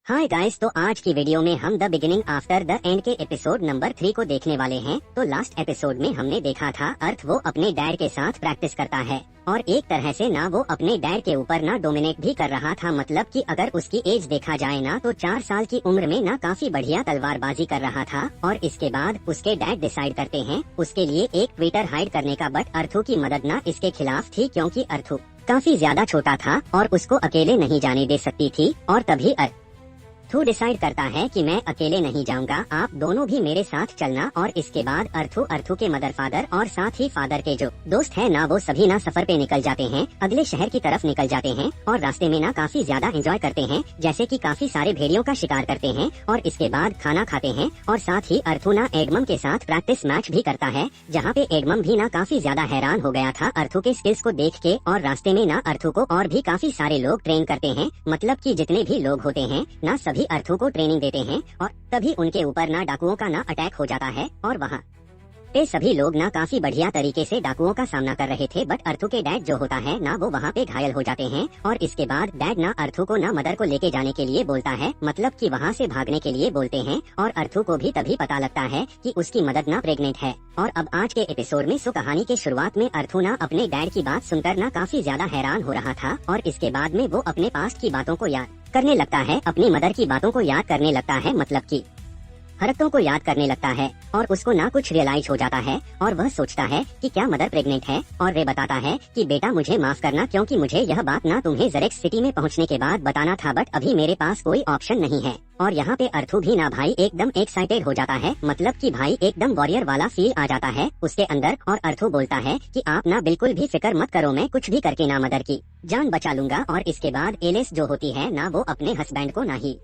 Hi guys, तो आज की वीडियो में हम the beginning after the end के एपिसोड नंबर 3 को देखने वाले हैं। तो लास्ट एपिसोड में हमने देखा था अर्थ वो अपने डैड के साथ प्रैक्टिस करता है और एक तरह से ना वो अपने डैड के ऊपर ना डोमिनेट भी कर रहा था। मतलब कि अगर उसकी एज देखा जाए ना तो 4 साल की उम्र में ना काफी बढ़िया तलवारबाजी कर रहा था। और इसके बाद उसके डैड डिसाइड करते हैं उसके लिए एक ट्विटर हाइड करने का, बट अर्थू की मदद ना इसके खिलाफ थी क्योंकि अर्थू काफी ज्यादा छोटा था और उसको अकेले नहीं जाने दे सकती थी। और तभी अर्थू डिसाइड करता है कि मैं अकेले नहीं जाऊंगा, आप दोनों भी मेरे साथ चलना। और इसके बाद अर्थू के मदर फादर और साथ ही फादर के जो दोस्त है ना वो सभी ना सफर पे निकल जाते हैं, अगले शहर की तरफ निकल जाते हैं और रास्ते में ना काफी ज्यादा एंजॉय करते हैं, जैसे कि काफी सारे भेड़ियों का शिकार करते हैं और इसके बाद खाना खाते हैं। और साथ ही अर्थू ना एडमम के साथ प्रैक्टिस मैच भी करता है, जहाँ पे एडमम भी ना काफी ज्यादा हैरान हो गया था अर्थू के स्किल्स को देख के। और रास्ते में ना अर्थू को और भी काफी सारे लोग ट्रेन करते हैं, मतलब कि जितने भी लोग होते हैं ना सभी अर्थू को ट्रेनिंग देते हैं। और तभी उनके ऊपर ना डाकुओं का ना अटैक हो जाता है और वहाँ पे सभी लोग ना काफी बढ़िया तरीके से डाकुओं का सामना कर रहे थे, बट अर्थू के डैड जो होता है ना वो वहाँ पे घायल हो जाते हैं। और इसके बाद डैड ना अर्थू को ना मदर को लेके जाने के लिए बोलता है, मतलब कि वहाँ से भागने के लिए बोलते हैं। और अर्थू को भी तभी पता लगता है कि उसकी मदर ना प्रेग्नेंट है। और अब आज के एपिसोड में कहानी के शुरुआत में अर्थू ना अपने डैड की बात सुनकर ना काफी ज्यादा हैरान हो रहा था और इसके बाद में वो अपने पास्ट की बातों को याद करने लगता है, अपनी मदर की बातों को याद करने लगता है, मतलब कि हरकतों को याद करने लगता है। और उसको ना कुछ रियलाइज हो जाता है और वह सोचता है कि क्या मदर प्रेग्नेंट है। और वे बताता है कि बेटा मुझे माफ करना, क्योंकि मुझे यह बात ना तुम्हें ज़ेरेक्स सिटी में पहुंचने के बाद बताना था, बट अभी मेरे पास कोई ऑप्शन नहीं है। और यहाँ पे अर्थू भी ना भाई एकदम एक्साइटेड हो जाता है, मतलब कि भाई एकदम वॉरियर वाला फील आ जाता है उसके अंदर। और अर्थू बोलता है कि आप ना बिल्कुल भी फिक्र मत करो, मैं कुछ भी करके ना मदर की जान बचा लूंगा। और इसके बाद एलिस जो होती है ना वो अपने हस्बैंड को नहीं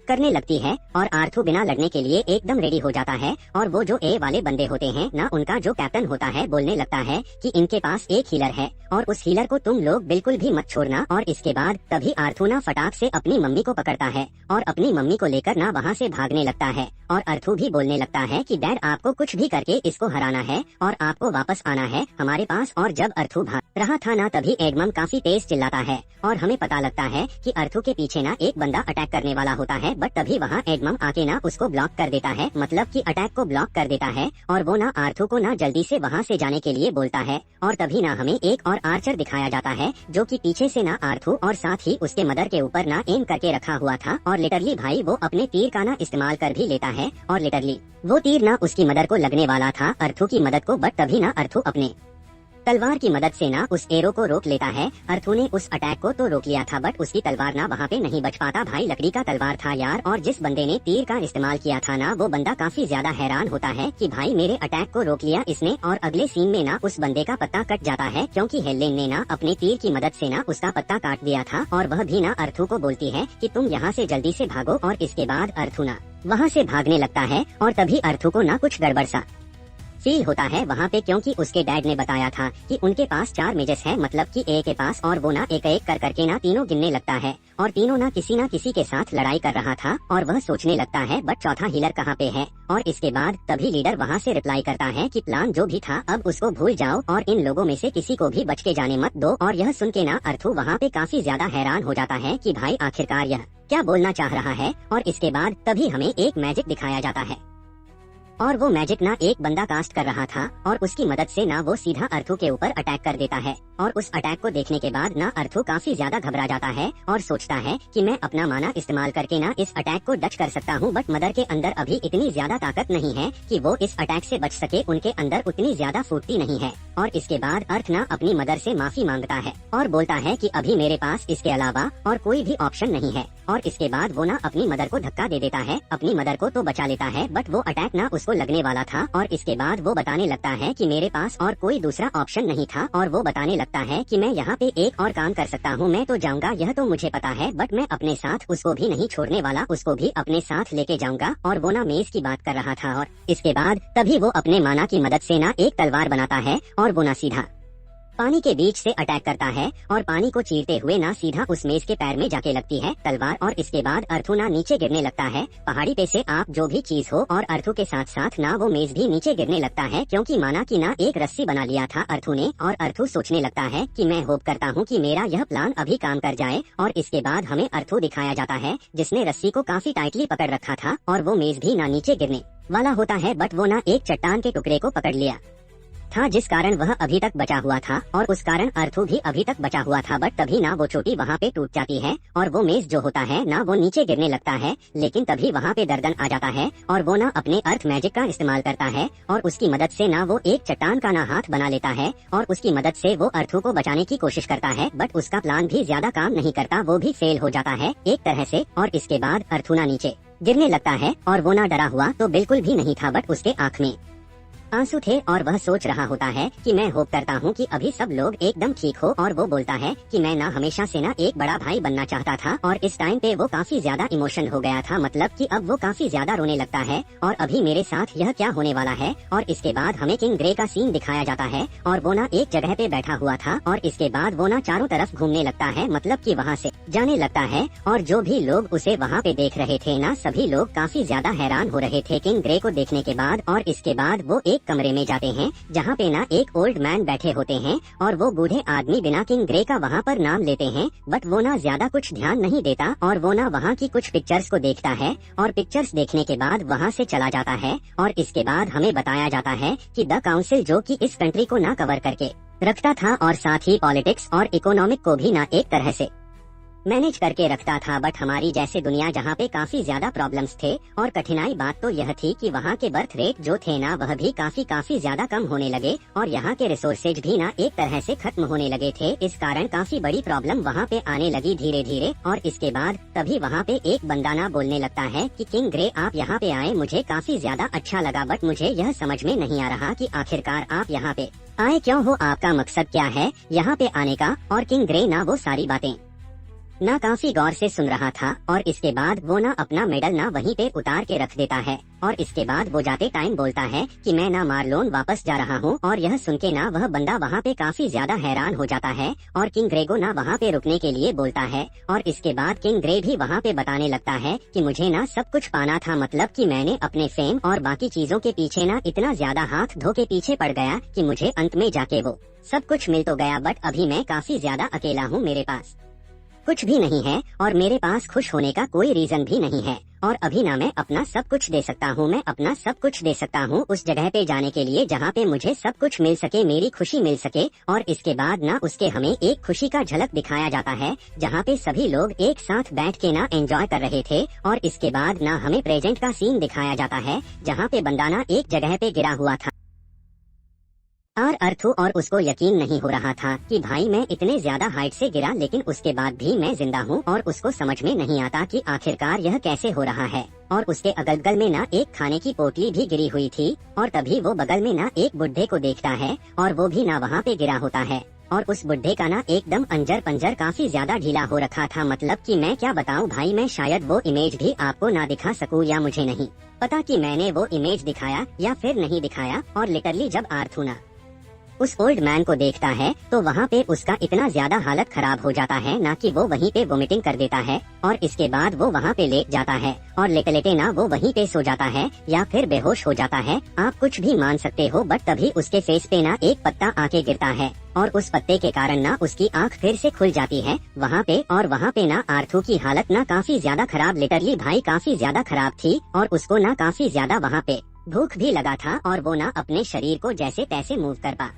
करने लगती है और आर्थू बिना लड़ने के लिए एकदम रेडी हो जाता है। और वो जो ए वाले बंदे होते हैं ना उनका जो कैप्टन होता है बोलने लगता है कि इनके पास एक हीलर है और उस हीलर को तुम लोग बिल्कुल भी मत छोड़ना। और इसके बाद तभी आर्थू ना फटाक से अपनी मम्मी को पकड़ता है और अपनी मम्मी को लेकर ना वहाँ से भागने लगता है। और अर्थू भी बोलने लगता है कि डैड आपको कुछ भी करके इसको हराना है और आपको वापस आना है हमारे पास। और जब अर्थू भाग रहा था ना तभी एडमम काफी तेज चिल्लाता है और हमें पता लगता है कि अर्थू के पीछे ना एक बंदा अटैक करने वाला होता है, बट तभी वहाँ एडमम आके ना उसको ब्लॉक कर देता है, मतलब कि अटैक को ब्लॉक कर देता है। और वो ना आर्थू को ना जल्दी से वहाँ से जाने के लिए बोलता है। और तभी ना हमें एक और आर्चर दिखाया जाता है जो कि पीछे से ना आर्थू और साथ ही उसके मदर के ऊपर ना एम करके रखा हुआ था। और लिटरली भाई वो अपने तीर का ना इस्तेमाल कर भी लेता है और लिटरली वो तीर ना उसकी मदर को लगने वाला था, अर्थू की मदद को, बट तभी ना अर्थू अपने तलवार की मदद से ना उस एरो को रोक लेता है। अर्थू ने उस अटैक को तो रोक लिया था, बट उसकी तलवार ना वहाँ पे नहीं बच पाता। भाई लकड़ी का तलवार था यार, और जिस बंदे ने तीर का इस्तेमाल किया था ना वो बंदा काफी ज्यादा हैरान होता है कि भाई मेरे अटैक को रोक लिया इसने। और अगले सीन में ना उस बंदे का पत्ता कट जाता है क्योंकि हेलेन ने ना अपने तीर की मदद से ना उसका पत्ता काट दिया था। और वह भी ना अर्थू को बोलती है कि तुम यहाँ से जल्दी से भागो। और इसके बाद अर्थू ना वहाँ से भागने लगता है और तभी अर्थू को ना कुछ गड़बड़ सा फील होता है वहाँ पे, क्योंकि उसके डैड ने बताया था कि उनके पास 4 मेजेस है, मतलब कि ए के पास। और वो ना एक एक कर करके ना तीनों गिनने लगता है और तीनों ना किसी के साथ लड़ाई कर रहा था। और वह सोचने लगता है बट चौथा हीलर कहाँ पे है। और इसके बाद तभी लीडर वहाँ से रिप्लाई करता है कि प्लान जो भी था अब उसको भूल जाओ और इन लोगों में से किसी को भी बच के जाने मत दो। और यह सुन के ना अर्थू वहाँ पे काफी ज्यादा हैरान हो जाता है कि भाई आखिरकार यह क्या बोलना चाह रहा है। और इसके बाद तभी हमें एक मैजिक दिखाया जाता है और वो मैजिक ना एक बंदा कास्ट कर रहा था और उसकी मदद से ना वो सीधा अर्थू के ऊपर अटैक कर देता है। और उस अटैक को देखने के बाद ना अर्थू काफी ज्यादा घबरा जाता है और सोचता है कि मैं अपना माना इस्तेमाल करके ना इस अटैक को डच कर सकता हूँ, बट मदर के अंदर अभी इतनी ज्यादा ताकत नहीं है कि वो इस अटैक से बच सके, उनके अंदर उतनी ज्यादा फुर्ती नहीं है। और इसके बाद अर्थ ना अपनी मदर से माफी मांगता है और बोलता है कि अभी मेरे पास इसके अलावा और कोई भी ऑप्शन नहीं है। और इसके बाद वो ना अपनी मदर को धक्का दे देता है, अपनी मदर को तो बचा लेता है बट वो अटैक ना उसको लगने वाला था। और इसके बाद वो बताने लगता है कि मेरे पास और कोई दूसरा ऑप्शन नहीं था। और वो बताने लगता है कि मैं यहाँ पे एक और काम कर सकता हूँ, मैं तो जाऊँगा, यह तो मुझे पता है, बट मैं अपने साथ उसको भी नहीं छोड़ने वाला, उसको भी अपने साथ लेके जाऊंगा। और वो ना मेज की बात कर रहा था। और इसके बाद तभी वो अपने माना की मदद से ना एक तलवार बनाता है और वो ना सीधा पानी के बीच से अटैक करता है और पानी को चीरते हुए ना सीधा उस मेज के पैर में जाके लगती है तलवार, और इसके बाद अर्थू ना नीचे गिरने लगता है पहाड़ी पे से आप जो भी चीज हो, और अर्थू के साथ साथ ना वो मेज भी नीचे गिरने लगता है, क्योंकि माना कि ना एक रस्सी बना लिया था अर्थू ने, और अर्थू सोचने लगता है कि मैं होप करता हूँ कि मेरा यह प्लान अभी काम कर जाए। और इसके बाद हमें अर्थू दिखाया जाता है जिसने रस्सी को काफी टाइटली पकड़ रखा था और वो मेज भी ना नीचे गिरने वाला होता है, बट वो ना एक चट्टान के टुकड़े को पकड़ लिया था जिस कारण वह अभी तक बचा हुआ था, और उस कारण अर्थू भी अभी तक बचा हुआ था। बट तभी ना वो चोटी वहाँ पे टूट जाती है और वो मेज जो होता है ना वो नीचे गिरने लगता है, लेकिन तभी वहाँ पे दर्दन आ जाता है और वो ना अपने अर्थ मैजिक का इस्तेमाल करता है और उसकी मदद से ना वो एक चट्टान का ना हाथ बना लेता है और उसकी मदद से वो अर्थू को बचाने की कोशिश करता है। बट उसका प्लान भी ज्यादा काम नहीं करता, वो भी फेल हो जाता है एक तरह से, और इसके बाद अर्थू ना नीचे गिरने लगता है और वो ना डरा हुआ तो बिल्कुल भी नहीं था, बट उसके आँख में आंसू थे और वह सोच रहा होता है कि मैं होप करता हूँ कि अभी सब लोग एकदम ठीक हो। और वो बोलता है कि मैं ना हमेशा से ना एक बड़ा भाई बनना चाहता था, और इस टाइम पे वो काफी ज्यादा इमोशनल हो गया था, मतलब कि अब वो काफी ज्यादा रोने लगता है और अभी मेरे साथ यह क्या होने वाला है। और इसके बाद हमें किंग ग्रे का सीन दिखाया जाता है और वो ना एक जगह पे बैठा हुआ था और इसके बाद वो ना चारों तरफ घूमने लगता है, मतलब कि वहाँ से जाने लगता है, और जो भी लोग उसे वहाँ पे देख रहे थे ना सभी लोग काफी ज्यादा हैरान हो रहे थे किंग ग्रे को देखने के बाद। और इसके बाद वो एक कमरे में जाते हैं जहाँ पे ना एक ओल्ड मैन बैठे होते हैं और वो बूढ़े आदमी बिना किंग ग्रे का वहाँ पर नाम लेते हैं, बट वो ना ज्यादा कुछ ध्यान नहीं देता और वो ना वहाँ की कुछ पिक्चर्स को देखता है और पिक्चर्स देखने के बाद वहाँ से चला जाता है। और इसके बाद हमें बताया जाता है कि द काउंसिल जो कि इस कंट्री को ना कवर करके रखता था और साथ ही पॉलिटिक्स और इकोनॉमिक को भी ना एक तरह से मैनेज करके रखता था, बट हमारी जैसे दुनिया जहाँ पे काफी ज्यादा प्रॉब्लम्स थे और कठिनाई बात तो यह थी कि वहाँ के बर्थ रेट जो थे ना वह भी काफी ज्यादा कम होने लगे और यहाँ के रिसोर्सेज भी ना एक तरह से खत्म होने लगे थे। इस कारण काफी बड़ी प्रॉब्लम वहाँ पे आने लगी धीरे धीरे। और इसके बाद तभी वहाँ पे एक बंदा ना बोलने लगता है कि किंग ग्रे आप यहाँ पे आए मुझे काफी ज्यादा अच्छा लगा, बट मुझे यह समझ में नहीं आ रहा कि आखिरकार आप यहाँ पे आए क्यों हो, आपका मकसद क्या है यहाँ पे आने का। और किंग ग्रे ना वो सारी बातें ना काफी गौर से सुन रहा था और इसके बाद वो ना अपना मेडल ना वहीं पे उतार के रख देता है और इसके बाद वो जाते टाइम बोलता है कि मैं ना मार्लोन वापस जा रहा हूँ। और यह सुन के ना वह बंदा वहाँ पे काफी ज्यादा हैरान हो जाता है और किंग ग्रे को ना वहाँ पे रुकने के लिए बोलता है। और इसके बाद किंग ग्रे भी वहाँ पे बताने लगता है कि मुझे ना सब कुछ पाना था, मतलब कि मैंने अपने फेम और बाकी चीजों के पीछे ना इतना ज्यादा हाथ धो के पीछे पड़ गया कि मुझे अंत में जाके वो सब कुछ मिल तो गया, बट अभी मैं काफी ज्यादा अकेला हूँ, मेरे पास कुछ भी नहीं है और मेरे पास खुश होने का कोई रीजन भी नहीं है। और अभी ना मैं अपना सब कुछ दे सकता हूँ, मैं अपना सब कुछ दे सकता हूँ उस जगह पे जाने के लिए जहाँ पे मुझे सब कुछ मिल सके, मेरी खुशी मिल सके। और इसके बाद ना उसके हमें एक खुशी का झलक दिखाया जाता है जहाँ पे सभी लोग एक साथ बैठ के ना एंजॉय कर रहे थे। और इसके बाद ना हमें प्रेजेंट का सीन दिखाया जाता है जहाँ पे बंदा ना एक जगह पे गिरा हुआ था और अर्थू और उसको यकीन नहीं हो रहा था कि भाई मैं इतने ज्यादा हाइट से गिरा लेकिन उसके बाद भी मैं जिंदा हूँ, और उसको समझ में नहीं आता कि आखिरकार यह कैसे हो रहा है। और उसके अगल बगल में ना एक खाने की पोटली भी गिरी हुई थी और तभी वो बगल में ना एक बुढ़े को देखता है और वो भी ना वहाँ पे गिरा होता है और उस बुढ़े का ना एकदम अंजर पंजर काफी ज्यादा ढीला हो रखा था, मतलब कि मैं क्या बताऊं भाई, मैं शायद वो इमेज भी आपको ना दिखा सकूं या मुझे नहीं पता कि मैंने वो इमेज दिखाया या फिर नहीं दिखाया। और लिटरली जब अर्थू ना उस ओल्ड मैन को देखता है तो वहाँ पे उसका इतना ज्यादा हालत खराब हो जाता है ना कि वो वहीं पे वोमिटिंग कर देता है और इसके बाद वो वहाँ पे लेट जाता है और लेटे लेटे ना वो वहीं पे सो जाता है या फिर बेहोश हो जाता है, आप कुछ भी मान सकते हो। बट तभी उसके फेस पे ना एक पत्ता आके गिरता है और उस पत्ते के कारण ना उसकी आंख फिर से खुल जाती है वहाँ पे। और वहाँ पे ना अर्थू की हालत ना काफी ज्यादा खराब, लिटरली भाई काफी ज्यादा खराब थी और उसको ना काफी ज्यादा वहाँ पे भूख भी लगा था और वो ना अपने शरीर को जैसे तैसे मूव कर पा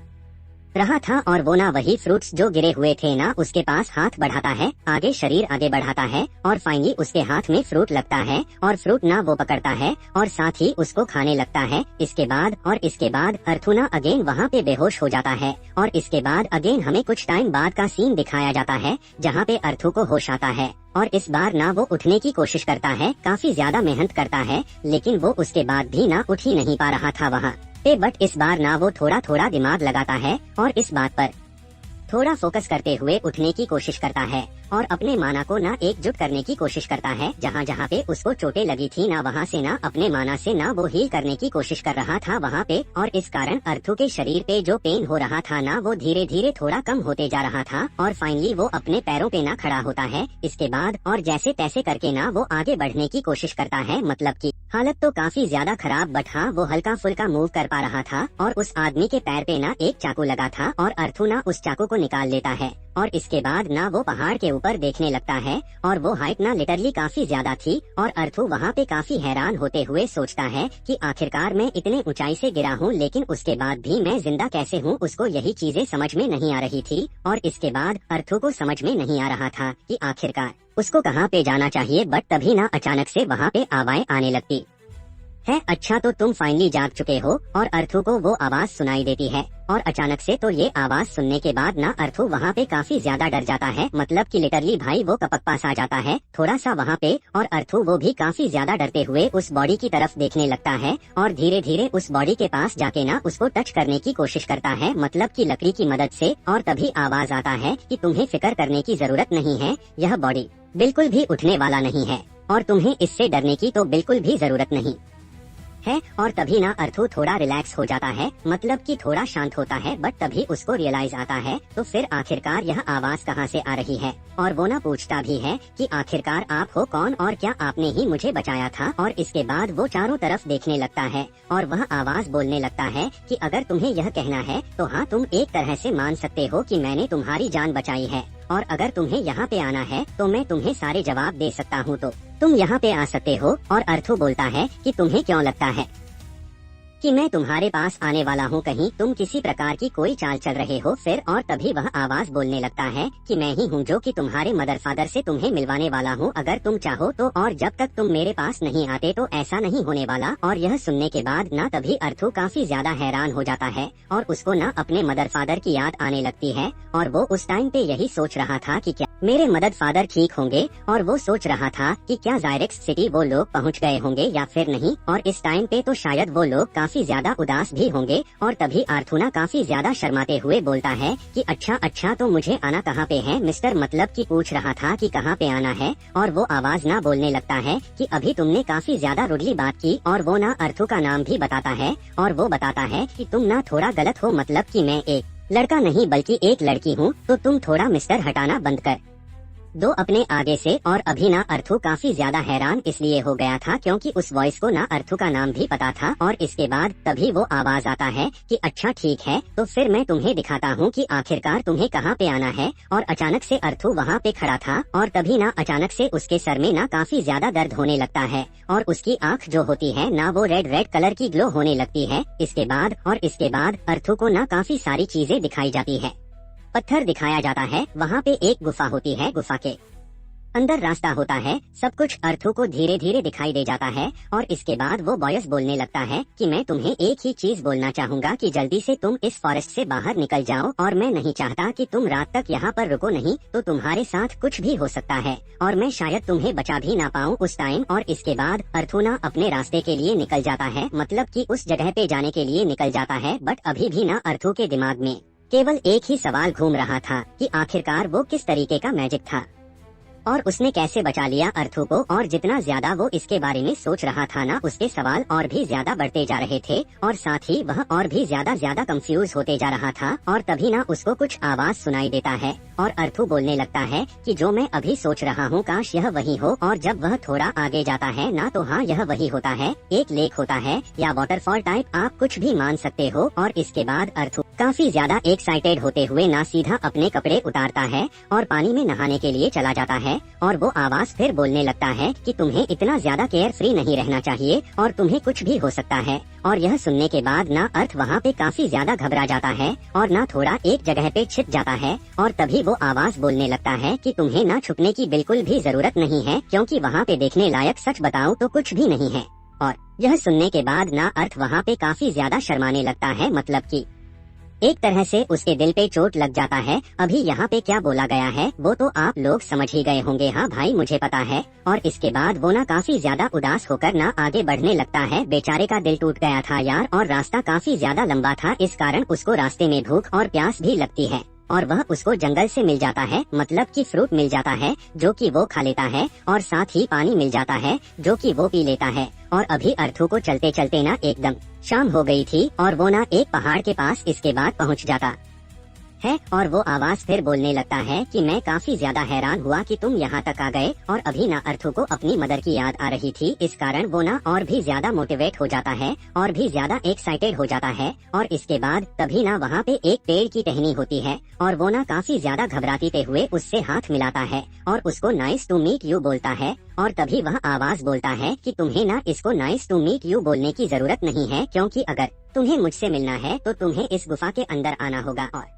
रहा था और वो ना वही फ्रूट्स जो गिरे हुए थे ना उसके पास हाथ बढ़ाता है, आगे शरीर आगे बढ़ाता है और फाइनली उसके हाथ में फ्रूट लगता है और फ्रूट ना वो पकड़ता है और साथ ही उसको खाने लगता है। इसके बाद अर्थू ना अगेन वहाँ पे बेहोश हो जाता है और इसके बाद अगेन हमें कुछ टाइम बाद का सीन दिखाया जाता है जहाँ पे अर्थू को होश आता है और इस बार ना वो उठने की कोशिश करता है, काफी ज्यादा मेहनत करता है लेकिन वो उसके बाद भी ना उठ ही नहीं पा रहा था वहाँ पे। बट इस बार ना वो थोड़ा थोड़ा दिमाग लगाता है और इस बात पर थोड़ा फोकस करते हुए उठने की कोशिश करता है और अपने माना को ना एकजुट करने की कोशिश करता है। जहाँ जहाँ पे उसको चोटें लगी थी ना वहाँ से ना अपने माना से ना वो हील करने की कोशिश कर रहा था वहाँ पे, और इस कारण अर्थू के शरीर पे जो पेन हो रहा था ना वो धीरे धीरे थोड़ा कम होते जा रहा था और फाइनली वो अपने पैरों पे ना खड़ा होता है। इसके बाद और जैसे तैसे करके ना वो आगे बढ़ने की कोशिश करता है। मतलब कि हालत तो काफी ज्यादा खराब, बट हाँ वो हल्का फुल्का मूव कर पा रहा था और उस आदमी के पैर पे ना एक चाकू लगा था और अर्थू ना उस चाकू को निकाल लेता है और इसके बाद ना वो पहाड़ के ऊपर देखने लगता है और वो हाइट ना लिटरली काफी ज्यादा थी और अर्थू वहाँ पे काफी हैरान होते हुए सोचता है कि आखिरकार मैं इतने ऊंचाई से गिरा हूँ लेकिन उसके बाद भी मैं जिंदा कैसे हूँ। उसको यही चीजें समझ में नहीं आ रही थी और इसके बाद अर्थू को समझ में नहीं आ रहा था कि आखिरकार उसको कहाँ पे जाना चाहिए। बट तभी ना अचानक से वहाँ पे आवाज़ें आने लगती है। अच्छा तो तुम फाइनली जाग चुके हो। और अर्थू को वो आवाज सुनाई देती है और अचानक से तो ये आवाज सुनने के बाद ना अर्थू वहाँ पे काफी ज्यादा डर जाता है। मतलब कि लिटरली भाई वो कपक पास आ जाता है थोड़ा सा वहाँ पे और अर्थू वो भी काफी ज्यादा डरते हुए उस बॉडी की तरफ देखने लगता है और धीरे धीरे उस बॉडी के पास जाके ना उसको टच करने की कोशिश करता है, मतलब कि लकड़ी की मदद से। और तभी आवाज आता है कि तुम्हें फिक्र करने की जरूरत नहीं है, यह बॉडी बिल्कुल भी उठने वाला नहीं है और तुम्हें इससे डरने की तो बिल्कुल भी जरूरत नहीं है। और तभी ना अर्थू थोड़ा रिलैक्स हो जाता है, मतलब कि थोड़ा शांत होता है। बट तभी उसको रियलाइज आता है तो फिर आखिरकार यह आवाज कहाँ से आ रही है और वो ना पूछता भी है कि आखिरकार आप हो कौन और क्या आपने ही मुझे बचाया था। और इसके बाद वो चारों तरफ देखने लगता है और वह आवाज बोलने लगता है कि अगर तुम्हें यह कहना है तो हाँ तुम एक तरह से मान सकते हो कि मैंने तुम्हारी जान बचाई है और अगर तुम्हें यहाँ पे आना है तो मैं तुम्हें सारे जवाब दे सकता हूँ, तो तुम यहाँ पे आ सकते हो। और अर्थू बोलता है कि तुम्हें क्यों लगता है कि मैं तुम्हारे पास आने वाला हूँ, कहीं तुम किसी प्रकार की कोई चाल चल रहे हो फिर। और तभी वह आवाज बोलने लगता है कि मैं ही हूँ जो कि तुम्हारे मदर फादर से तुम्हें मिलवाने वाला हूँ अगर तुम चाहो तो, और जब तक तुम मेरे पास नहीं आते तो ऐसा नहीं होने वाला। और यह सुनने के बाद ना तभी अर्थू काफी ज्यादा हैरान हो जाता है और उसको ना अपने मदर फादर की याद आने लगती है और वो उस टाइम पे यही सोच रहा था कि क्या मेरे मदर फादर ठीक होंगे। और वो सोच रहा था कि क्या जायरेक्स सिटी वो लोग पहुंच गए होंगे या फिर नहीं, और इस टाइम पे तो शायद वो लोग काफी ज्यादा उदास भी होंगे। और तभी अर्थूना काफी ज्यादा शर्माते हुए बोलता है कि अच्छा तो मुझे आना कहाँ पे है मिस्टर, मतलब कि पूछ रहा था कि कहाँ पे आना है। और वो आवाज ना बोलने लगता है कि अभी तुमने काफी ज्यादा रुडली बात की। और वो ना अर्थू का नाम भी बताता है और वो बताता है कि तुम ना थोड़ा गलत हो, मतलब कि मैं एक लड़का नहीं बल्कि एक लड़की हूँ, तो तुम थोड़ा मिस्टर हटाना बंद कर दो अपने आगे से। और अभी ना अर्थू काफी ज्यादा हैरान इसलिए हो गया था क्योंकि उस वॉइस को ना अर्थू का नाम भी पता था। और इसके बाद तभी वो आवाज आता है कि अच्छा ठीक है तो फिर मैं तुम्हें दिखाता हूँ कि आखिरकार तुम्हें कहाँ पे आना है। और अचानक से अर्थू वहाँ पे खड़ा था और तभी ना अचानक से उसके सर में ना काफी ज्यादा दर्द होने लगता है और उसकी आँख जो होती है ना वो रेड कलर की ग्लो होने लगती है। इसके बाद अर्थू को ना काफी सारी चीजें दिखाई जाती है। पत्थर दिखाया जाता है, वहाँ पे एक गुफा होती है, गुफा के अंदर रास्ता होता है, सब कुछ अर्थू को धीरे धीरे दिखाई दे जाता है। और इसके बाद वो बॉयस बोलने लगता है कि मैं तुम्हें एक ही चीज बोलना चाहूंगा कि जल्दी से तुम इस फॉरेस्ट से बाहर निकल जाओ और मैं नहीं चाहता कि तुम रात तक यहाँ पर रुको, नहीं तो तुम्हारे साथ कुछ भी हो सकता है और मैं शायद तुम्हें बचा भी ना पाऊँ उस टाइम। और इसके बाद अर्थू ना अपने रास्ते के लिए निकल जाता है, मतलब कि उस जगह पे जाने के लिए निकल जाता है। बट अभी भी ना अर्थू के दिमाग में केवल एक ही सवाल घूम रहा था कि आखिरकार वो किस तरीके का मैजिक था और उसने कैसे बचा लिया अर्थू को। और जितना ज्यादा वो इसके बारे में सोच रहा था ना उसके सवाल और भी ज्यादा बढ़ते जा रहे थे और साथ ही वह और भी ज्यादा कंफ्यूज होते जा रहा था। और तभी ना उसको कुछ आवाज सुनाई देता है और अर्थू बोलने लगता है कि जो मैं अभी सोच रहा हूँ काश यह वही हो। और जब वह थोड़ा आगे जाता है ना तो हाँ यह वही होता है, एक लेक होता है या वाटरफॉल टाइप, आप कुछ भी मान सकते हो। और इसके बाद अर्थू काफी ज्यादा एक्साइटेड होते हुए ना सीधा अपने कपड़े उतारता है और पानी में नहाने के लिए चला जाता है। और वो आवाज फिर बोलने लगता है कि तुम्हें इतना ज्यादा केयर फ्री नहीं रहना चाहिए और तुम्हें कुछ भी हो सकता है। और यह सुनने के बाद ना अर्थ वहाँ पे काफी ज्यादा घबरा जाता है और ना थोड़ा एक जगह पे छिप जाता है। और तभी वो आवाज बोलने लगता है कि तुम्हें ना छुपने की बिल्कुल भी जरूरत नहीं है क्योंकि वहाँ पे देखने लायक सच बताऊं तो कुछ भी नहीं है। और यह सुनने के बाद ना अर्थ वहाँ पे काफी ज्यादा शर्माने लगता है, मतलब कि एक तरह से उसके दिल पे चोट लग जाता है। अभी यहाँ पे क्या बोला गया है वो तो आप लोग समझ ही गए होंगे, हाँ भाई मुझे पता है। और इसके बाद वो ना काफी ज्यादा उदास होकर ना आगे बढ़ने लगता है। बेचारे का दिल टूट गया था यार और रास्ता काफी ज्यादा लंबा था, इस कारण उसको रास्ते में भूख और प्यास भी लगती है। और वह उसको जंगल से मिल जाता है, मतलब कि फ्रूट मिल जाता है जो कि वो खा लेता है, और साथ ही पानी मिल जाता है जो कि वो पी लेता है। और अभी अर्थू को चलते चलते ना एकदम शाम हो गई थी और वो ना एक पहाड़ के पास इसके बाद पहुंच जाता है और वो आवाज फिर बोलने लगता है कि मैं काफी ज्यादा हैरान हुआ कि तुम यहाँ तक आ गए। और अभी ना अर्थू को अपनी मदर की याद आ रही थी, इस कारण वो ना और भी ज्यादा मोटिवेट हो जाता है और भी ज्यादा एक्साइटेड हो जाता है। और इसके बाद तभी ना वहाँ पे एक पेड़ की टहनी होती है और वो ना काफी ज्यादा घबराते हुए उससे हाथ मिलाता है और उसको नाइस टू मीट यू बोलता है। और तभी वह आवाज बोलता है कि तुम्हें ना इसको नाइस टू मीट यू बोलने की जरूरत नहीं है, क्योंकि अगर तुम्हें मुझसे मिलना है तो तुम्हें इस गुफा के अंदर आना होगा। और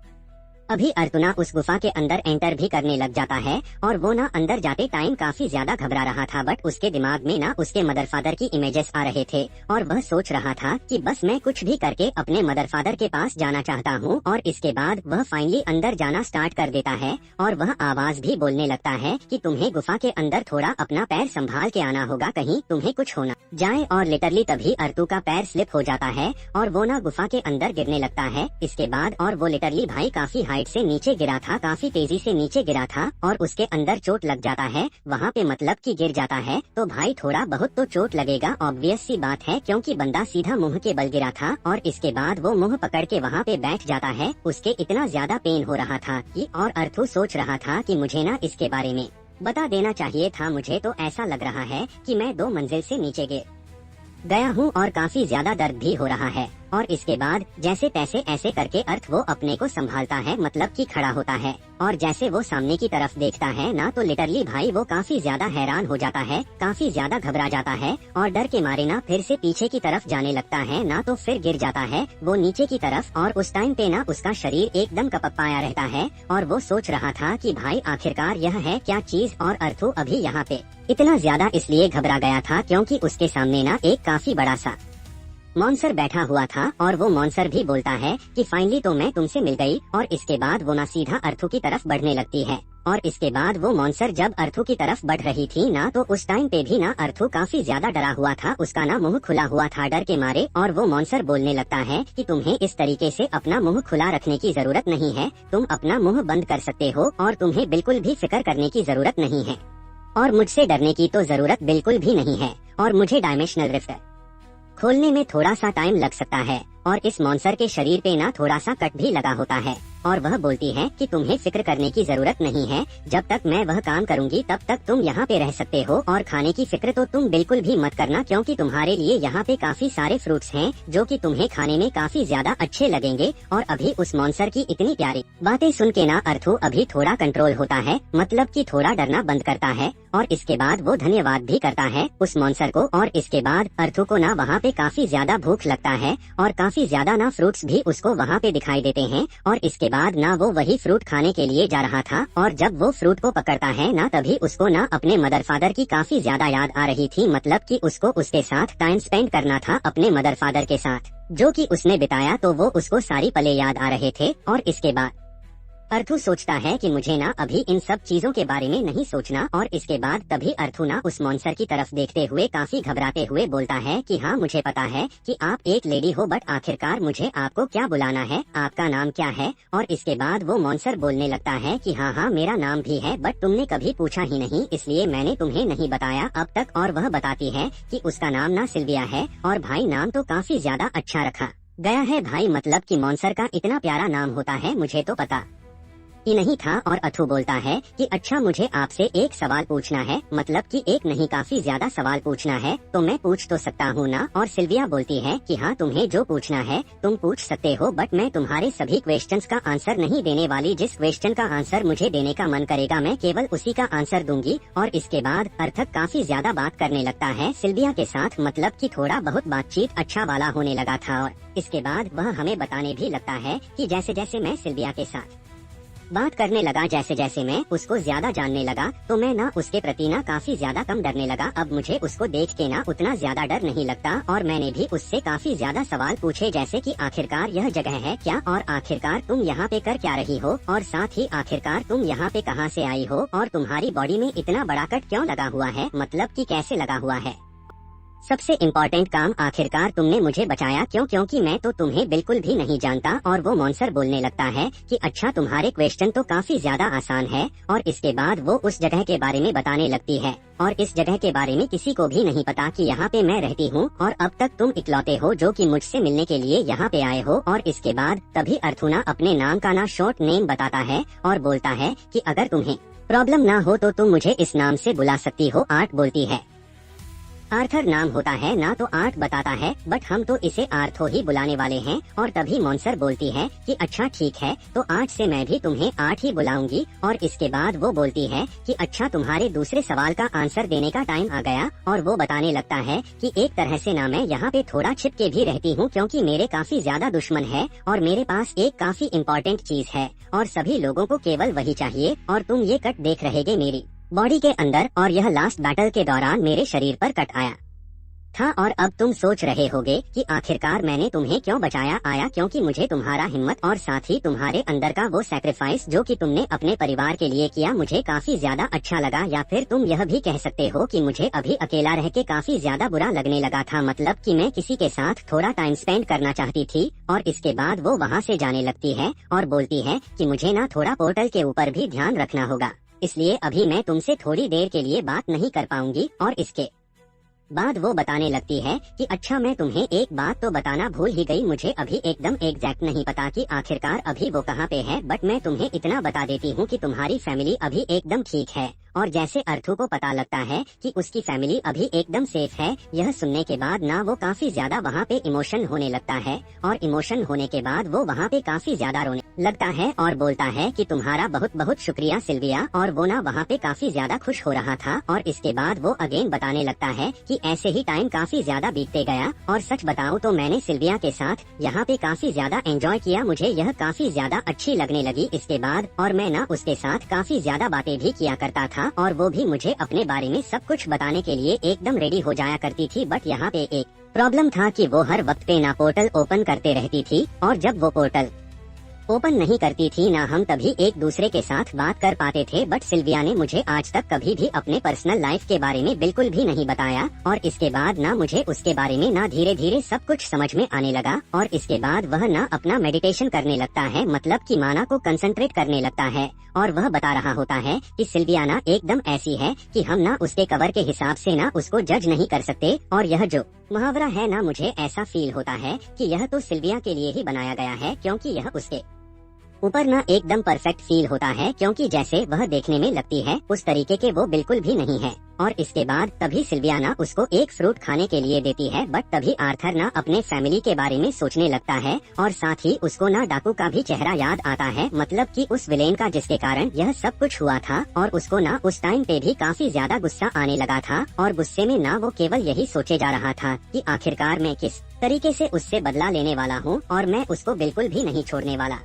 अभी अर्तुना उस गुफा के अंदर एंटर भी करने लग जाता है और वो ना अंदर जाते टाइम काफी ज्यादा घबरा रहा था, बट उसके दिमाग में ना उसके मदर फादर की इमेजेस आ रहे थे और वह सोच रहा था कि बस मैं कुछ भी करके अपने मदर फादर के पास जाना चाहता हूँ। और इसके बाद वह फाइनली अंदर जाना स्टार्ट कर देता है और वह आवाज भी बोलने लगता है कि तुम्हें गुफा के अंदर थोड़ा अपना पैर संभाल के आना होगा, कहीं तुम्हें कुछ होना जाए। और लिटरली तभी अर्तु का पैर स्लिप हो जाता है और वो ना गुफा के अंदर गिरने लगता है। इसके बाद और वो लिटरली भाई काफी हाइट से नीचे गिरा था, काफी तेजी से नीचे गिरा था और उसके अंदर चोट लग जाता है वहाँ पे, मतलब कि गिर जाता है तो भाई थोड़ा बहुत तो चोट लगेगा, ऑब्वियस सी बात है, क्योंकि बंदा सीधा मुंह के बल गिरा था। और इसके बाद वो मुंह पकड़ के वहाँ पे बैठ जाता है, उसके इतना ज्यादा पेन हो रहा था कि और अर्थू सोच रहा था कि मुझे ना इसके बारे में बता देना चाहिए था, मुझे तो ऐसा लग रहा है कि मैं 2 मंजिल से नीचे गिर गया हूँ और काफी ज्यादा दर्द भी हो रहा है। और इसके बाद जैसे तैसे ऐसे करके अर्थ वो अपने को संभालता है, मतलब कि खड़ा होता है और जैसे वो सामने की तरफ देखता है ना तो लिटरली भाई वो काफी ज्यादा हैरान हो जाता है, काफी ज्यादा घबरा जाता है और डर के मारे ना फिर से पीछे की तरफ जाने लगता है, ना तो फिर गिर जाता है वो नीचे की तरफ। और उस टाइम पे ना उसका शरीर एकदम कपकपाया रहता है और वो सोच रहा था कि भाई आखिरकार यह है क्या चीज। और अर्थू अभी यहाँ पे इतना ज्यादा इसलिए घबरा गया था क्योंकि उसके सामने ना एक काफी बड़ा सा मॉन्स्टर बैठा हुआ था और वो मॉन्स्टर भी बोलता है कि फाइनली तो मैं तुमसे मिल गई। और इसके बाद वो ना सीधा अर्थू की तरफ बढ़ने लगती है और इसके बाद वो मॉन्स्टर जब अर्थू की तरफ बढ़ रही थी ना तो उस टाइम पे भी ना अर्थू काफी ज्यादा डरा हुआ था, उसका ना मुंह खुला हुआ था डर के मारे। और वो मॉन्स्टर बोलने लगता है कि तुम्हें इस तरीके से अपना मुंह खुला रखने की जरूरत नहीं है, तुम अपना मुंह बंद कर सकते हो और तुम्हें बिल्कुल भी फिक्र करने की जरूरत नहीं है और मुझसे डरने की तो जरूरत बिल्कुल भी नहीं है। और मुझे डायमेंशनल रिफ्ट खोलने में थोड़ा सा टाइम लग सकता है और इस मॉन्स्टर के शरीर पे ना थोड़ा सा कट भी लगा होता है। और वह बोलती है कि तुम्हें फिक्र करने की जरूरत नहीं है, जब तक मैं वह काम करूंगी तब तक तुम यहाँ पे रह सकते हो और खाने की फिक्र तो तुम बिल्कुल भी मत करना, क्योंकि तुम्हारे लिए यहाँ पे काफी सारे फ्रूट्स हैं जो कि तुम्हें खाने में काफी ज्यादा अच्छे लगेंगे। और अभी उस मॉन्स्टर की इतनी प्यारी बातें सुन के ना अर्थू अभी थोड़ा कंट्रोल होता है, मतलब कि थोड़ा डरना बंद करता है और इसके बाद वो धन्यवाद भी करता है उस मॉन्स्टर को। और इसके बाद अर्थू को ना वहाँ पे काफी ज्यादा भूख लगता है और काफी ज्यादा ना फ्रूट्स भी उसको वहाँ पे दिखाई देते हैं। और इसके बाद ना वो वही फ्रूट खाने के लिए जा रहा था और जब वो फ्रूट को पकड़ता है ना तभी उसको ना अपने मदर फादर की काफी ज्यादा याद आ रही थी, मतलब कि उसको उसके साथ टाइम स्पेंड करना था अपने मदर फादर के साथ जो कि उसने बिताया, तो वो उसको सारी पले याद आ रहे थे। और इसके बाद अर्थू सोचता है कि मुझे ना अभी इन सब चीजों के बारे में नहीं सोचना। और इसके बाद तभी अर्थू ना उस मॉन्स्टर की तरफ देखते हुए काफी घबराते हुए बोलता है कि हाँ मुझे पता है कि आप एक लेडी हो, बट आखिरकार मुझे आपको क्या बुलाना है, आपका नाम क्या है। और इसके बाद वो मॉन्स्टर बोलने लगता है कि हाँ मेरा नाम भी है, बट तुमने कभी पूछा ही नहीं इसलिए मैंने तुम्हें नहीं बताया अब तक। और वह बताती है कि उसका नाम ना सिल्विया है और भाई नाम तो काफी ज्यादा अच्छा रखा गया है भाई, मतलब कि मॉन्स्टर का इतना प्यारा नाम होता है मुझे तो पता ही नहीं था। और अथू बोलता है कि अच्छा मुझे आपसे एक सवाल पूछना है, मतलब कि एक नहीं काफी ज्यादा सवाल पूछना है, तो मैं पूछ तो सकता हूँ ना। और सिल्विया बोलती है कि हाँ तुम्हें जो पूछना है तुम पूछ सकते हो, बट मैं तुम्हारे सभी क्वेश्चंस का आंसर नहीं देने वाली, जिस क्वेश्चन का आंसर मुझे देने का मन करेगा मैं केवल उसी का आंसर दूंगी। और इसके बाद अर्थक काफी ज्यादा बात करने लगता है सिल्विया के साथ, मतलब कि थोड़ा बहुत बातचीत अच्छा वाला होने लगा था। और इसके बाद वह हमें बताने भी लगता है कि जैसे जैसे मैं सिल्विया के साथ बात करने लगा, जैसे जैसे मैं उसको ज्यादा जानने लगा, तो मैं ना उसके प्रति ना काफी ज्यादा कम डरने लगा। अब मुझे उसको देख के ना उतना ज्यादा डर नहीं लगता और मैंने भी उससे काफी ज्यादा सवाल पूछे, जैसे कि आखिरकार यह जगह है क्या, और आखिरकार तुम यहाँ पे कर क्या रही हो, और साथ ही आखिरकार तुम यहाँ पे कहाँ से आई हो, और तुम्हारी बॉडी में इतना बड़ा कट क्यों लगा हुआ है, मतलब कि कैसे लगा हुआ है। सबसे इम्पोर्टेंट काम आखिरकार तुमने मुझे बचाया क्योंकि मैं तो तुम्हें बिल्कुल भी नहीं जानता। और वो मॉन्स्टर बोलने लगता है कि अच्छा तुम्हारे क्वेश्चन तो काफी ज्यादा आसान है। और इसके बाद वो उस जगह के बारे में बताने लगती है और इस जगह के बारे में किसी को भी नहीं पता कि यहाँ पे मैं रहती हूँ और अब तक तुम इकलौते हो जो कि मुझसे मिलने के लिए यहाँ पे आए हो। और इसके बाद तभी अर्थुना अपने नाम का ना शॉर्ट नेम बताता है और बोलता है कि अगर तुम्हें प्रॉब्लम ना हो तो तुम मुझे इस नाम से बुला सकती हो। आर्ट बोलती है। आर्थर नाम होता है ना तो आर्ट बताता है, बट हम तो इसे आर्थो ही बुलाने वाले हैं। और तभी मॉन्स्टर बोलती है कि अच्छा ठीक है, तो आज से मैं भी तुम्हें आर्ट ही बुलाऊंगी। और इसके बाद वो बोलती है कि अच्छा तुम्हारे दूसरे सवाल का आंसर देने का टाइम आ गया। और वो बताने लगता है कि एक तरह से ना मैं यहाँ पे थोड़ा छिप के भी रहती हूँ क्योंकि मेरे काफी ज्यादा दुश्मन है और मेरे पास एक काफी इम्पोर्टेंट चीज है और सभी लोगों को केवल वही चाहिए। और तुम ये कट देख रहेगे मेरी बॉडी के अंदर और यह लास्ट बैटल के दौरान मेरे शरीर पर कट आया था। और अब तुम सोच रहे होगे कि आखिरकार मैंने तुम्हें क्यों बचाया आया, क्योंकि मुझे तुम्हारा हिम्मत और साथ ही तुम्हारे अंदर का वो सैक्रिफाइस जो कि तुमने अपने परिवार के लिए किया मुझे काफी ज्यादा अच्छा लगा। या फिर तुम यह भी कह सकते हो कि मुझे अभी अकेला रह के काफी ज्यादा बुरा लगने लगा था, मतलब कि मैं किसी के साथ थोड़ा टाइम स्पेंड करना चाहती थी। और इसके बाद वो वहाँ से जाने लगती है और बोलती है कि मुझे ना थोड़ा पोर्टल के ऊपर भी ध्यान रखना होगा, इसलिए अभी मैं तुमसे थोड़ी देर के लिए बात नहीं कर पाऊंगी। और इसके बाद वो बताने लगती है कि अच्छा मैं तुम्हें एक बात तो बताना भूल ही गई, मुझे अभी एकदम एग्जैक्ट नहीं पता कि आखिरकार अभी वो कहाँ पे है, बट मैं तुम्हें इतना बता देती हूँ कि तुम्हारी फैमिली अभी एकदम ठीक है। और जैसे अर्थू को पता लगता है कि उसकी फैमिली अभी एकदम सेफ है, यह सुनने के बाद ना वो काफी ज्यादा वहाँ पे इमोशन होने लगता है। और इमोशन होने के बाद वो वहाँ पे काफी ज्यादा रोने लगता है और बोलता है कि तुम्हारा बहुत बहुत शुक्रिया सिल्विया। और वो ना वहाँ पे काफी ज्यादा खुश हो रहा था। और इसके बाद वो अगेन बताने लगता है कि ऐसे ही टाइम काफी ज्यादा बीतते गया और सच बताऊं तो मैंने सिल्विया के साथ यहाँ पे काफी ज्यादा एंजॉय किया, मुझे यह काफी ज्यादा अच्छी लगने लगी इसके बाद। और मैं ना उसके साथ काफी ज्यादा बातें भी किया करता था और वो भी मुझे अपने बारे में सब कुछ बताने के लिए एकदम रेडी हो जाया करती थी। बट यहाँ पे एक प्रॉब्लम था कि वो हर वक्त पे ना पोर्टल ओपन करते रहती थी और जब वो पोर्टल ओपन नहीं करती थी ना हम तभी एक दूसरे के साथ बात कर पाते थे। बट सिल्विया ने मुझे आज तक कभी भी अपने पर्सनल लाइफ के बारे में बिल्कुल भी नहीं बताया। और इसके बाद ना मुझे उसके बारे में ना धीरे धीरे सब कुछ समझ में आने लगा। और इसके बाद वह ना अपना मेडिटेशन करने लगता है, मतलब कि माना को कंसंट्रेट करने लगता है। और वह बता रहा होता है कि सिल्विया ना एकदम ऐसी है कि हम ना उसके कवर के हिसाब से ना उसको जज नहीं कर सकते। और यह जो मुहावरा है ना, मुझे ऐसा फील होता है कि यह तो सिल्विया के लिए ही बनाया गया है, क्योंकि यह उसके ऊपर ना एकदम परफेक्ट फील होता है, क्योंकि जैसे वह देखने में लगती है उस तरीके के वो बिल्कुल भी नहीं है। और इसके बाद तभी सिल्विया ना उसको एक फ्रूट खाने के लिए देती है। बट तभी आर्थर ना अपने फैमिली के बारे में सोचने लगता है और साथ ही उसको ना डाकू का भी चेहरा याद आता है, मतलब कि उस विलेन का जिसके कारण यह सब कुछ हुआ था। और उसको ना उस टाइम पे भी काफी ज्यादा गुस्सा आने लगा था और गुस्से में ना वो केवल यही सोचे जा रहा था कि आखिरकार मैं किस तरीके से उससे बदला लेने वाला हूँ और मैं उसको बिल्कुल भी नहीं छोड़ने वाला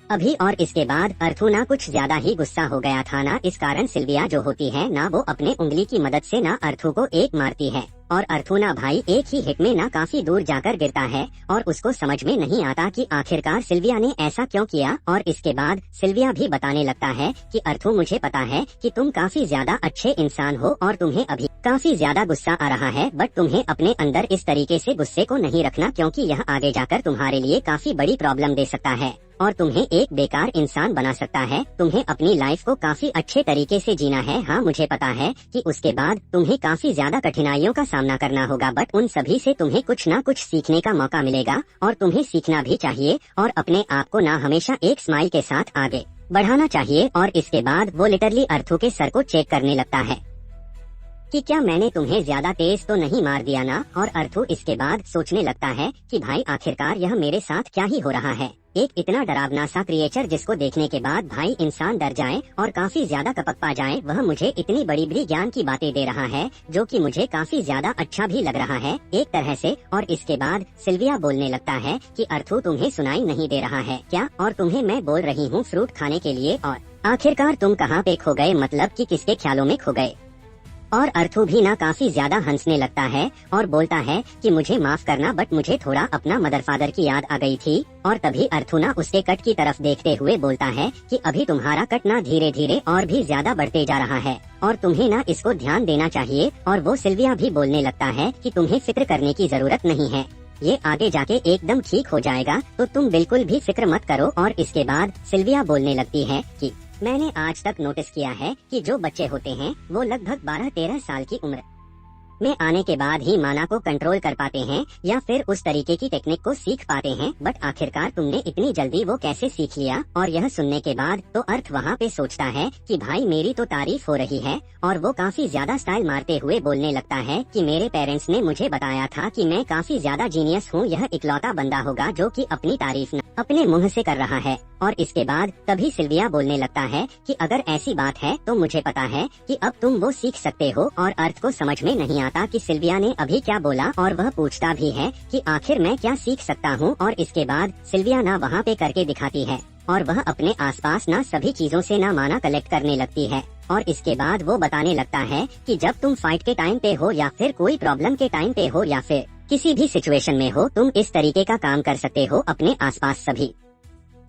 अभी। और इसके बाद अर्थू ना कुछ ज्यादा ही गुस्सा हो गया था ना, इस कारण सिल्विया जो होती है ना वो अपने उंगली की मदद से ना अर्थू को एक मारती है। और अर्थू ना भाई एक ही हिट में ना काफी दूर जाकर गिरता है और उसको समझ में नहीं आता कि आखिरकार सिल्विया ने ऐसा क्यों किया। और इसके बाद सिल्विया भी बताने लगता है कि अर्थू मुझे पता है कि तुम काफी ज्यादा अच्छे इंसान हो और तुम्हें अभी काफी ज्यादा गुस्सा आ रहा है, बट तुम्हें अपने अंदर इस तरीके से गुस्से को नहीं रखना, क्योंकि यह आगे जाकर तुम्हारे लिए काफी बड़ी प्रॉब्लम दे सकता है और तुम्हें एक बेकार इंसान बना सकता है। तुम्हें अपनी लाइफ को काफी अच्छे तरीके से जीना है। हाँ मुझे पता है कि उसके बाद तुम्हें काफी ज्यादा कठिनाइयों का सामना करना होगा, बट उन सभी से तुम्हें कुछ ना कुछ सीखने का मौका मिलेगा और तुम्हें सीखना भी चाहिए और अपने आप को ना हमेशा एक स्माइल के साथ आगे बढ़ाना चाहिए। और इसके बाद वो लिटरली अर्थू के सर को चेक करने लगता है कि क्या मैंने तुम्हें ज्यादा तेज तो नहीं मार दिया ना। और अर्थू इसके बाद सोचने लगता है कि भाई आखिरकार यह मेरे साथ क्या ही हो रहा है, एक इतना डरावना सा क्रिएचर जिसको देखने के बाद भाई इंसान डर जाए और काफी ज्यादा कपक पा जाए, वह मुझे इतनी बड़ी बड़ी ज्ञान की बातें दे रहा है जो कि मुझे काफी ज्यादा अच्छा भी लग रहा है एक तरह से। और इसके बाद सिल्विया बोलने लगता है कि अर्थू तुम्हें सुनाई नहीं दे रहा है क्या, और तुम्हें मैं बोल रही हूँ फ्रूट खाने के लिए, और आखिरकार तुम कहाँ पे खो गए, मतलब कि किसके ख्यालों में खो गए। और अर्थू भी ना काफी ज्यादा हंसने लगता है और बोलता है कि मुझे माफ करना बट मुझे थोड़ा अपना मदर फादर की याद आ गई थी। और तभी अर्थू ना उसके कट की तरफ देखते हुए बोलता है कि अभी तुम्हारा कट ना धीरे धीरे और भी ज्यादा बढ़ते जा रहा है और तुम्हें ना इसको ध्यान देना चाहिए। और वो सिल्विया भी बोलने लगता है कि तुम्हें फिक्र करने की जरूरत नहीं है, ये आगे जाके एकदम ठीक हो जाएगा, तो तुम बिल्कुल भी फिक्र मत करो। और इसके बाद सिल्विया बोलने लगती है कि मैंने आज तक नोटिस किया है कि जो बच्चे होते हैं वो लगभग 12-13 साल की उम्र में आने के बाद ही माना को कंट्रोल कर पाते हैं या फिर उस तरीके की टेक्निक को सीख पाते हैं। बट आखिरकार तुमने इतनी जल्दी वो कैसे सीख लिया? और यह सुनने के बाद तो अर्थ वहाँ पे सोचता है कि भाई मेरी तो तारीफ हो रही है। और वो काफी ज्यादा स्टाइल मारते हुए बोलने लगता है कि मेरे पेरेंट्स ने मुझे बताया था कि मैं काफी ज्यादा जीनियस हूँ, यह इकलौता बंदा होगा जो कि अपनी तारीफ न अपने मुंह से कर रहा है। और इसके बाद तभी सिल्विया बोलने लगता है कि अगर ऐसी बात है तो मुझे पता है कि अब तुम वो सीख सकते हो। और अर्थ को समझ में नहीं आता कि सिल्विया ने अभी क्या बोला और वह पूछता भी है कि आखिर मैं क्या सीख सकता हूँ। और इसके बाद सिल्विया ना वहाँ पे करके दिखाती है और वह अपने आसपास ना सभी चीजों से ना माना कलेक्ट करने लगती है। और इसके बाद वो बताने लगता है कि जब तुम फाइट के टाइम पे हो या फिर कोई प्रॉब्लम के टाइम पे हो या फिर किसी भी सिचुएशन में हो, तुम इस तरीके का काम कर सकते हो, अपने आसपास सभी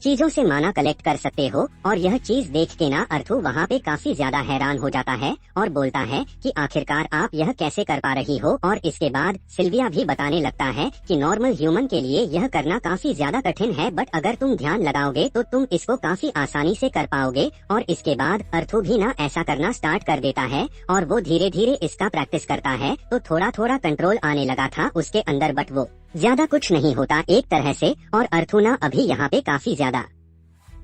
चीजों से माना कलेक्ट कर सकते हो। और यह चीज देख के ना अर्थू वहाँ पे काफी ज्यादा हैरान हो जाता है और बोलता है कि आखिरकार आप यह कैसे कर पा रही हो। और इसके बाद सिल्विया भी बताने लगता है कि नॉर्मल ह्यूमन के लिए यह करना काफी ज्यादा कठिन है, बट अगर तुम ध्यान लगाओगे तो तुम इसको काफी आसानी से कर पाओगे। और इसके बाद अर्थू भी ना ऐसा करना स्टार्ट कर देता है और वो धीरे धीरे इसका प्रैक्टिस करता है। तो थोड़ा थोड़ा कंट्रोल आने लगा था उसके अंदर, बट वो ज्यादा कुछ नहीं होता एक तरह से। और अर्थू ना अभी यहाँ पे काफी ज्यादा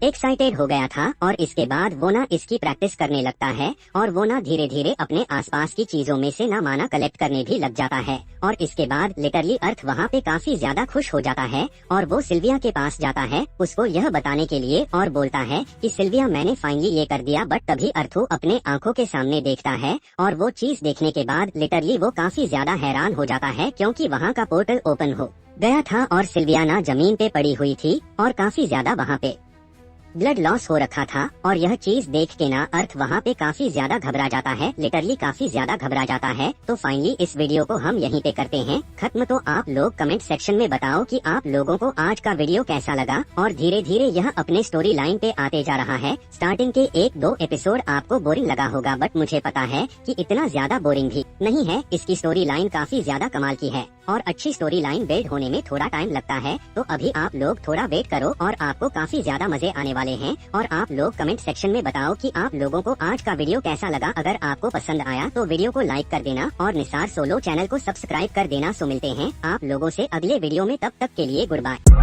एक्साइटेड हो गया था और इसके बाद वो ना इसकी प्रैक्टिस करने लगता है और वो ना धीरे धीरे अपने आसपास की चीजों में से ना माना कलेक्ट करने भी लग जाता है। और इसके बाद लिटरली अर्थ वहाँ पे काफी ज्यादा खुश हो जाता है और वो सिल्विया के पास जाता है उसको यह बताने के लिए और बोलता है कि सिल्विया मैंने फाइनली ये कर दिया। बट तभी अर्थू अपने आंखों के सामने देखता है और वो चीज देखने के बाद लिटरली वो काफी ज्यादा हैरान हो जाता है क्योंकि वहाँ का पोर्टल ओपन हो गया था और सिल्विया ना जमीन पे पड़ी हुई थी और काफी ज्यादा वहाँ पे ब्लड लॉस हो रखा था। और यह चीज देख के ना अर्थ वहाँ पे काफी ज्यादा घबरा जाता है, लिटरली काफी ज्यादा घबरा जाता है। तो फाइनली इस वीडियो को हम यहीं पे करते हैं खत्म। तो आप लोग कमेंट सेक्शन में बताओ कि आप लोगों को आज का वीडियो कैसा लगा। और धीरे धीरे यह अपने स्टोरी लाइन पे आते जा रहा है। स्टार्टिंग के 1-2 एपिसोड आपको बोरिंग लगा होगा, बट मुझे पता है कि इतना ज्यादा बोरिंग भी नहीं है। इसकी स्टोरी लाइन काफी ज्यादा कमाल की है और अच्छी स्टोरी लाइन बिल्ड होने में थोड़ा टाइम लगता है। तो अभी आप लोग थोड़ा वेट करो और आपको काफी ज्यादा मजे आने वाले हैं। और आप लोग कमेंट सेक्शन में बताओ कि आप लोगों को आज का वीडियो कैसा लगा। अगर आपको पसंद आया तो वीडियो को लाइक कर देना और निसार सोलो चैनल को सब्सक्राइब कर देना। सो मिलते हैं आप लोगों से अगले वीडियो में, तब तक के लिए गुड बाय।